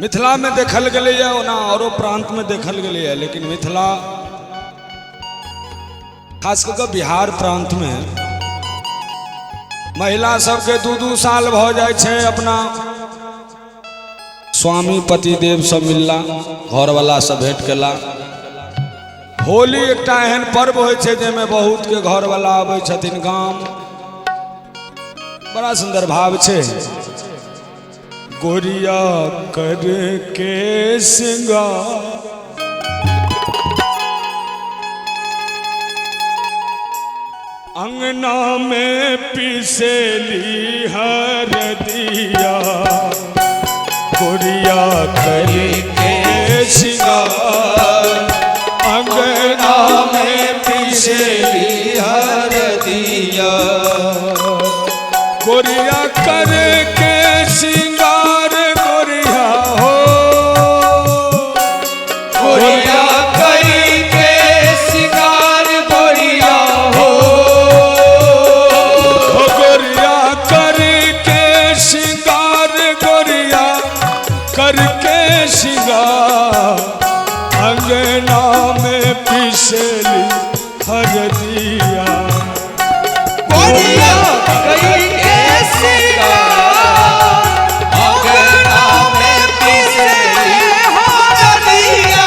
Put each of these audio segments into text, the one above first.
मिथिला में देखल गए ओना औरो प्रांत में देखल गए, लेकिन मिथिला खास करके बिहार प्रांत में महिला सबके 2-2 साल भ जाए छे अपना स्वामी पति देव सब मिलला, घर वाला सब भेंट केला। होली एक एहन पर्व होय छे जेमे बहुत के घर वाला आवे छथिन गाम, बड़ा सुंदर भाव छे। गोरिया करके सिंगार अंगना में पिसेली हरदिया, गोरिया करके सिंगार अंगना में पिसेली हरदिया, गोरिया करके सिंगार गोरिया हो, गोरिया करके सिंगार गोरिया हो, गोरिया करके सिंगार गोरिया करके सिंगार अंगना में पिसली हरदिया, गोरिया करके सिंगार अंगना में पिसली हरदिया।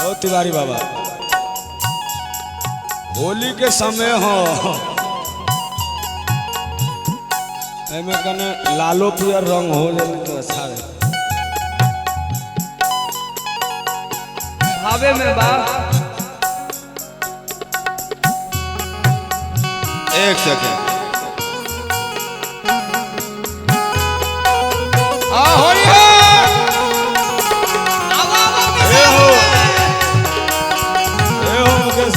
ओ तिवारी बाबा, होली के समय हो एमे कने लालो पियर रंग हो जाए तो अच्छा रहे। भावे में बा एक सेकंड मुकेश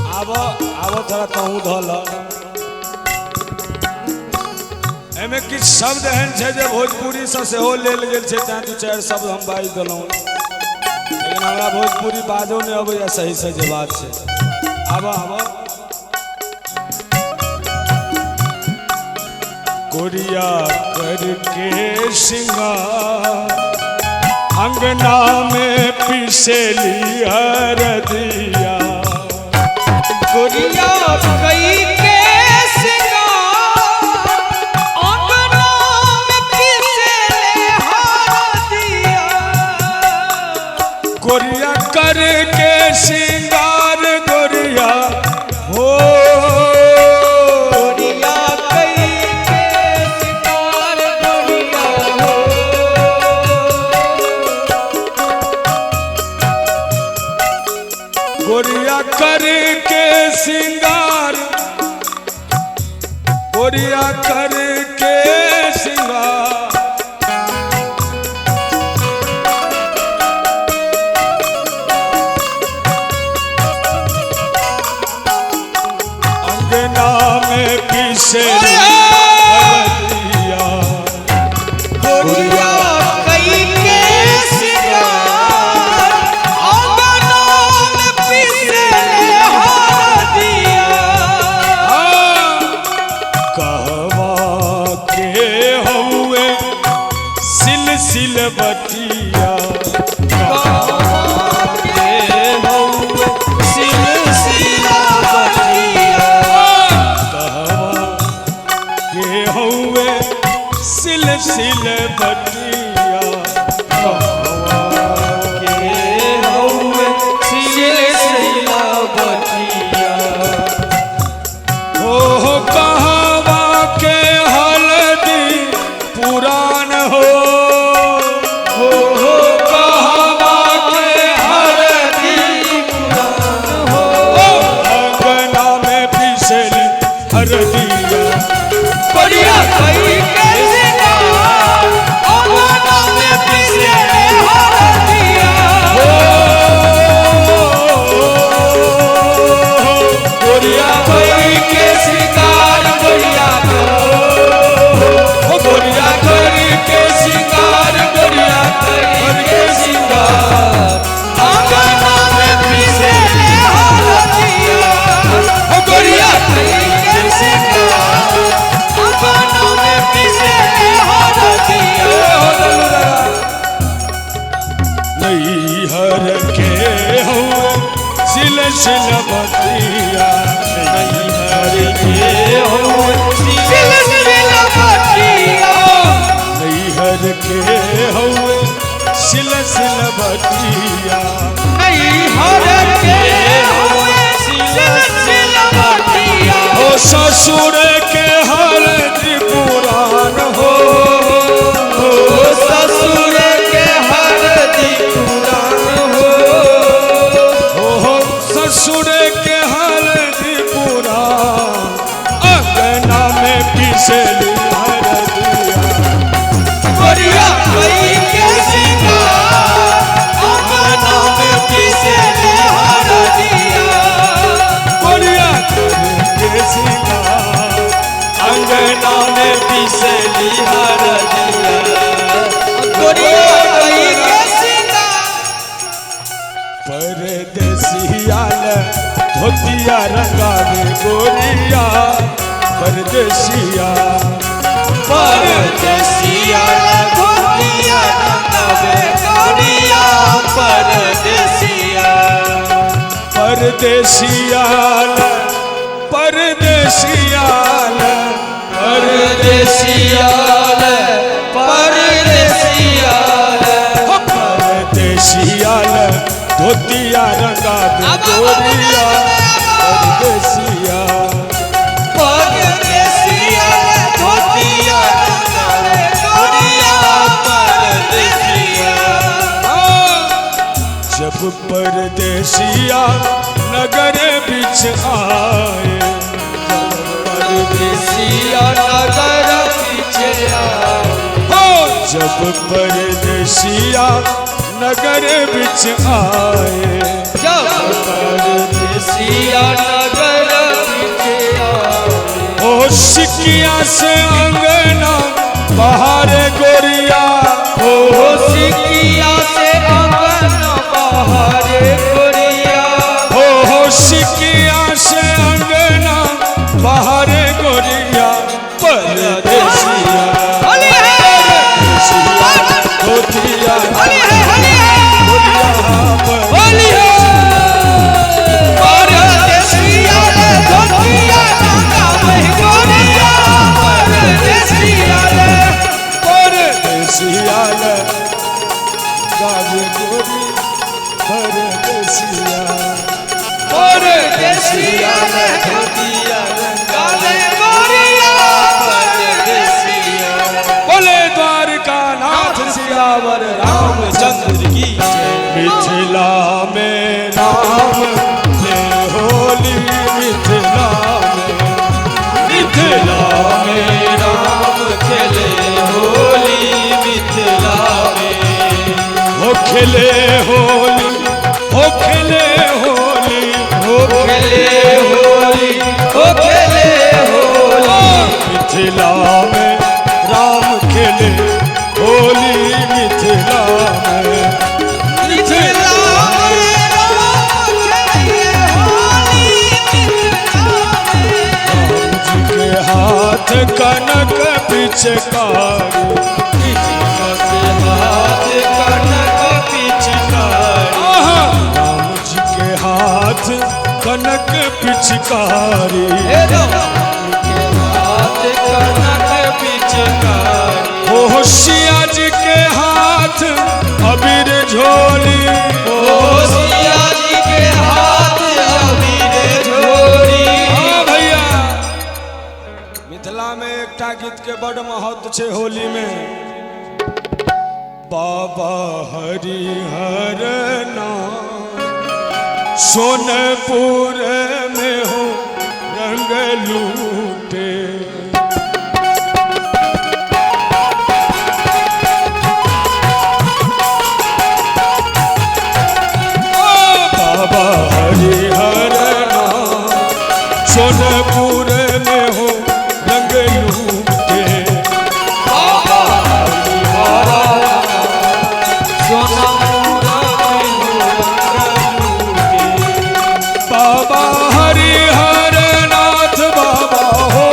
बाबा आब थोड़ा कहूँ धल एमे किछ शब्द एहन छे जे भोजपुरी से हो लेल गेल छे, 2-4 शब्द हम बाज देलौं, लेकिन हमरा भोजपुरी बाजो नहीं अबैया सही से जे बात छे। आब गोरिया करके सिंगार अंगना में पिसेली हरदिया, गोरिया कई के सिंगार अंगना में पिसले हरदिया, गोरिया करके सिंगार गोरिया हो, गोरिया कई के सिंगार गोरिया हो, गोरिया करके सिंगार गोरिया करके सिंगार अंगना में पिसेली हरदिया, गोरिया कई के सिंगार अंगना में पिसले हरदिया, कहवा के हुए सिलसिल बटिया, सिल बटिया, कहवा के हुए सिलसिल बटिया, हो कहवा के हल्दी पुरान हो, कहवा के हल्दी पुरान हो, अंगना में पिसली हरदिया, गोरिया कई के सिंगार अंगना में पिसले हरदिया, गोरिया कई के सिंगार गोरिया गोरिया करके सिंगार गोरिया करके सिंगार अंगना में पिसले हरदिया, गोरिया करके हुए सिलसिला बटिया नैहर के हुए सिलसिल बटिया नैहर के हुए सिलसिला बटिया हो ससुर के हरदी पुराण हो ससुर के हरदी पुराण हो ससुर के हरदी पुराण अंगना में पिसली हरदिया गोरिया कई के सिंगार अंगना में पिसली हरदिया गोरिया के सिंगार अंगना में पिसली हरदिया गोरिया कई के सिंगार परदेसिया धोतिया रंगावे गोरिया परदेसिया परदेसिया धोतिया रंगावे गोरिया परदेसिया परदेसिया परदेसिया परदेसिया परदेसिया परदेसिया धोतिया रंगावे गोरिया परदेसिया परदेसिया धोतिया रंगावे गोरिया परदेसिया जब परदेसिया नगर बिच आए परदेसिया नगर पीछे हो जब परदेसिया नगर बिच आए जब परदेसिया नगर पीछे ओ सिकिया से अंगना बाहर गोरिया ओ सिकिया से अंगना बाहर गोरिया हो सिकिया से अंगना बाहर गोरिया परदेसिया हली है धोतिया हली है गोरिया हली है परदेसिया धोतिया रंगावे गोरिया परदेसिया परदेसिया गावे गोरी परदेसिया परदेसिया धोतिया रंगावे गोरिया परदेसिया बोले द्वारका नाथ सियावर रामचंद्र की जय। मिथिला में राम ले होली मिथिला में राम खेले होली मिथिला में हो खेले होली हो खेले होली हो खेले होली हो खेले होली मिथिला में राम खेले होली मिथिला में मिथिला में राम खेले होली जी के हाथ कनक पिचकारी हाथ कनक पिचकारी राम जी के हाथ कनक पिचकारी हाथ कनक पिचकारी हो सिया जी के हाथ अबीर झोली सिया जी के हाथ अबीर झोली हाँ भैया मिथिला में एकटा गीत के बड़ महत्व छे होली में बाबा हरिहर नाम सोनपुर में हो रंग लूटे बाबा हरिहर नाम सोनपुर में हो रंग लूटे बाबा हरिहर सोनापुरा बाबा हरिहर नाथ बाबा हो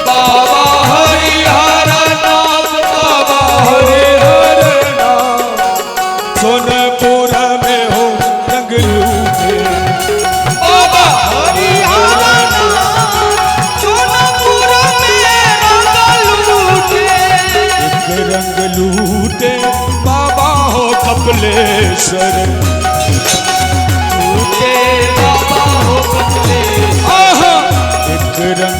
बाबा हरिहर नाथ बाबा हरिहर नाथ सोनपुर में हो रंग लूटे बाबा हरिहर नाथ रंग